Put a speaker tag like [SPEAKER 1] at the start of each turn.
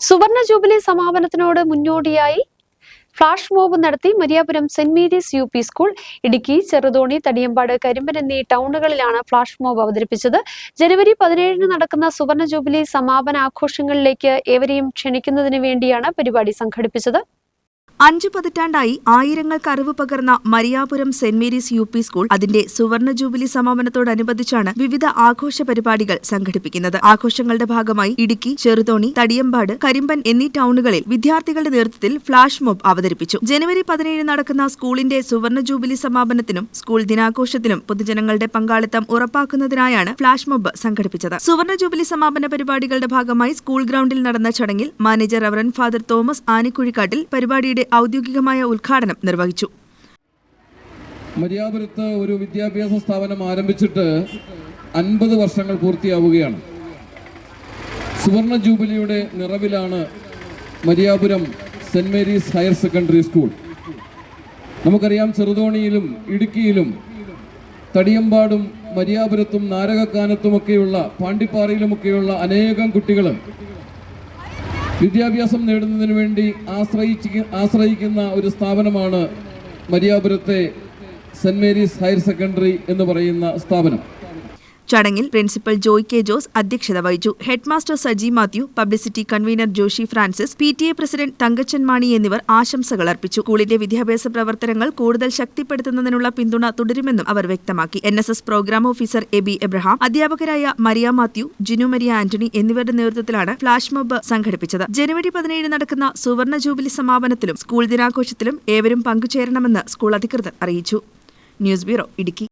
[SPEAKER 1] സുവർണ ജൂബിലി സമാപനത്തിനോട് മുന്നോടിയായി flash mob നടത്തി Mariyapuram saint Mary's U P school. Idukki, Cheruthoni, Thadiyampad, Karimban എന്നീ ടൗണുകളിലാണ് ഫ്ലാഷ് മോബ് അവതരിപ്പിച്ചത്. ജനുവരി 17 നടക്കുന്ന സുവർണ ജൂബിലി സമാപന ആഘോഷങ്ങളിലേക്ക് ഏവരെയും ക്ഷണിക്കുന്നതിന് വേണ്ടിയാണ് പരിപാടി സംഘടിപ്പിച്ചത്.
[SPEAKER 2] 5 പതിറ്റാണ്ടായി ആയിരങ്ങൾക്ക് അറിവ് പകർന്ന Mariyapuram saint Mary's U P school അതിന്റെ സുവർണ ജൂബിലി സമാപനത്തോടനുബന്ധിച്ചാണ് വിവിധ ആഘോഷ പരിപാടികൾ സംഘടിപ്പിക്കുന്നത്. ആഘോഷങ്ങളുടെ ഭാഗമായി ഇടുക്കി, ചെറുതോണി, തടിയമ്പാട്, കരിമ്പൻ എന്നീ ടൗണുകളിൽ വിദ്യാർത്ഥികളുടെ നേതൃത്വത്തിൽ ഫ്ലാഷ് മോബ് അവതരിപ്പിച്ചു. ജനുവരി 17 നടക്കുന്ന സ്കൂളിന്റെ സുവർണ ജൂബിലി സമാപനത്തിനും സ്കൂൾ ദിനാഘോഷത്തിനും പൊതുജനങ്ങളുടെ പങ്കാളിത്തം ഉറപ്പാക്കുന്നതിനായാണ് ഫ്ലാഷ് മോബ് സംഘടിപ്പിച്ചത്. സുവർണ ജൂബിലി സമാപന പരിപാടികളുടെ ഭാഗമായി സ്കൂൾ ഗ്രൗണ്ടിൽ നടന്ന ചടങ്ങിൽ manager reverend father Thomas Anikuzhikattil പരിപാടിയുടെ ഔദ്യോഗികമായ ഉദ്ഘാടനം നിർവഹിച്ചു.
[SPEAKER 3] മരിയാപുരത്ത് ഒരു വിദ്യാഭ്യാസ സ്ഥാപനം ആരംഭിച്ചിട്ട് 50 വർഷങ്ങൾ പൂർത്തിയാവുകയാണ്. സുവർണ ജൂബിലിയുടെ നിറവിലാണ് Mariyapuram saint Mary's higher secondary school. നമുക്കറിയാം, ചെറുതോണിയിലും ഇടുക്കിയിലും തടിയമ്പാടും മരിയാപുരത്തും നാരകക്കാനത്തുമൊക്കെയുള്ള പാണ്ടിപ്പാറയിലുമൊക്കെയുള്ള അനേകം കുട്ടികൾ വിദ്യാഭ്യാസം നേടുന്നതിന് വേണ്ടി ആശ്രയിക്കുന്ന ഒരു സ്ഥാപനമാണ് മരിയാപുരത്തെ സെന്റ് മേരീസ് ഹയർ സെക്കൻഡറി എന്ന് പറയുന്ന സ്ഥാപനം.
[SPEAKER 2] ചടങ്ങിൽ പ്രിൻസിപ്പൽ ജോയ് കെ ജോസ് അധ്യക്ഷത വഹിച്ചു. Head master Saji Mathew, publicity convener Joshy Francis, PTA president Thankachan Mani എന്നിവർ ആശംസകൾ അർപ്പിച്ചു. സ്കൂളിന്റെ വിദ്യാഭ്യാസ പ്രവർത്തനങ്ങൾ കൂടുതൽ ശക്തിപ്പെടുത്തുന്നതിനുള്ള പിന്തുണ തുടരുമെന്നും അവർ വ്യക്തമാക്കി. NSS programme officer Abi Abraham, അധ്യാപകരായ മരിയ മാത്യു, ജിനു മരിയ ആന്റണി എന്നിവരുടെ നേതൃത്വത്തിലാണ് ഫ്ലാഷ് മോബ് സംഘടിപ്പിച്ചത്. ജനുവരി 17 നടക്കുന്ന സുവർണ ജൂബിലി സമാപനത്തിലും സ്കൂൾ ദിനാഘോഷത്തിലും ഏവരും പങ്കുചേരണമെന്ന് സ്കൂൾ അധികൃതർ അറിയിച്ചു. News bureau, Idukki.